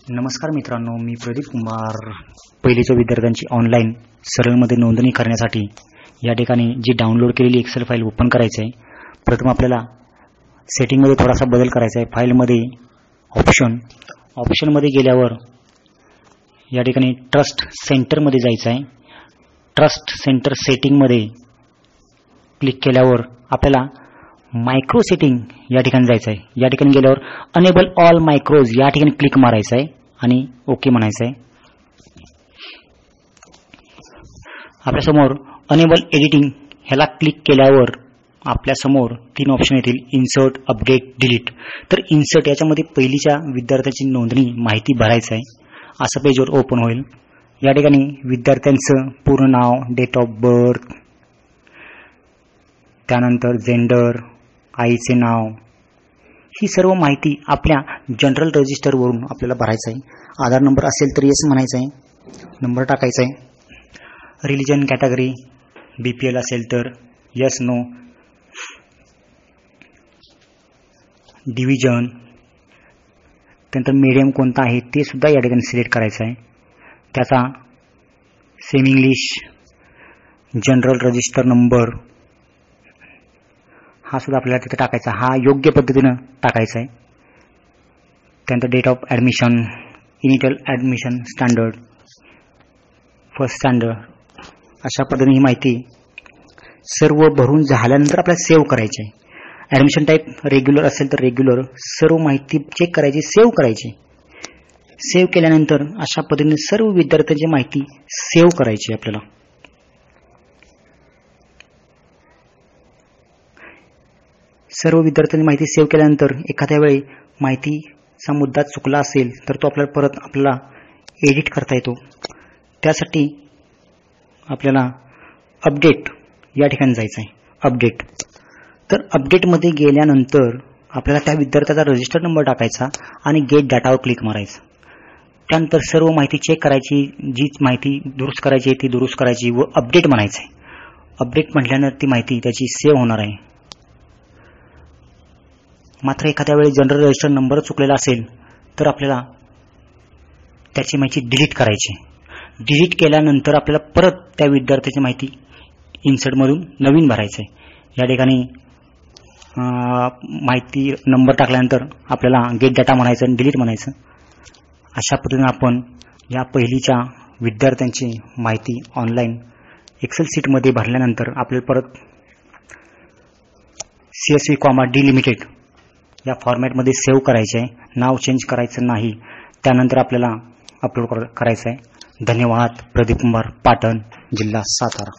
नमस्कार मित्रांनो, मी प्रदीप कुमार. पहिलीच्या विद्यार्थ्यांची ऑनलाईन सरळमध्ये नोंदणी करण्यासाठी या ठिकाणी जी डाउनलोड केलेली एक्सेल फाईल ओपन करायची आहे. प्रथम आपल्याला सेटिंगमध्ये थोडासा बदल करायचा आहे. फाईलमध्ये ऑप्शनमध्ये गेल्यावर या ठिकाणी ट्रस्ट सेंटरमध्ये जायचं आहे. ट्रस्ट सेंटर सेटिंगमध्ये क्लिक केल्यावर आपल्याला मायक्रो सेटिंग या ठिकाणी जायचं आहे. या ठिकाणी गेल्यावर अनेबल ऑल मायक्रोज या ठिकाणी क्लिक मारायचं आहे आणि ओके म्हणायचं आहे. आपल्यासमोर अनेबल एडिटिंग ह्याला क्लिक केल्यावर आपल्यासमोर 3 ऑप्शन येतील: इन्सर्ट, अपडेट, डिलीट. तर इन्सर्ट याच्यामध्ये पहिलीच्या विद्यार्थ्यांची नोंदणी माहिती भरायचं आहे. असं पेजवर ओपन होईल. या ठिकाणी विद्यार्थ्यांचं पूर्ण नाव, डेट ऑफ बर्थ, त्यानंतर जेंडर, आईचे नाव, ही सर्व माहिती आपल्या जनरल रजिस्टरवरून आपल्याला भरायचं आहे. आधार नंबर असेल तर येस म्हणायचं आहे, नंबर टाकायचा आहे. रिलिजन, कॅटेगरी, BPL असेल तर यस, नो. डिव्हिजन, त्यानंतर मीडियम कोणता आहे ते सुद्धा या ठिकाणी सिलेक्ट करायचं आहे. त्याचा semi English, general register number हा सुद्धा आपल्याला तिथे टाकायचा. हा योग्य पद्धतीनं टाकायचा आहे. त्यानंतर date of admission, initial admission standard, first standard, अशा पद्धतीने ही माहिती सर्व भरून झाल्यानंतर आपल्याला सेव्ह करायची आहे. ॲडमिशन टाईप रेग्युलर असेल तर रेग्युलर, सर्व माहिती चेक करायची, सेव्ह करायची. सेव्ह केल्यानंतर अशा पद्धतीने सर्व विद्यार्थ्यांची माहिती सेव्ह करायची. आपल्याला सर्व विद्यार्थ्यांची माहिती सेव्ह केल्यानंतर एखाद्या वेळी माहितीचा मुद्दा चुकला असेल तर तो आपल्याला एडिट करता येतो. त्यासाठी आपल्याला अपडेट या ठिकाणी जायचं आहे. अपडेट, तर अपडेटमध्ये गेल्यानंतर आपल्याला त्या विद्यार्थ्याचा रजिस्टर नंबर टाकायचा आणि गेट डाटावर क्लिक मारायचं. त्यानंतर सर्व माहिती चेक करायची, जी माहिती दुरुस्त करायची आहे ती दुरुस्त करायची व अपडेट म्हणायचं आहे. अपडेट म्हटल्यानंतर ती माहिती त्याची सेव्ह होणार आहे. मात्र एखाद्या वेळी जनरल रजिस्टर नंबर चुकलेला असेल तर आपल्याला त्याची माहिती डिलीट करायची. डिलीट केल्यानंतर आपल्याला परत त्या विद्यार्थ्याची माहिती इन्सर्टमधून नवीन भरायचं आहे. या ठिकाणी माहिती नंबर टाकल्यानंतर आपल्याला गेट डाटा म्हणायचं आणि डिलीट म्हणायचं. अशा पद्धतीने आपण या पहिलीच्या विद्यार्थ्यांची माहिती ऑनलाईन एक्सेल शीटमध्ये भरल्यानंतर आपल्याला परत CSV, डिलिमिटेड या फॉर्मॅटमध्ये सेव्ह करायचे आहे. नाव चेंज करायचं नाही. त्यानंतर आपल्याला अपलोड करायचं आहे. धन्यवाद. प्रदीप कुमार, पाटण, जिल्हा सातारा.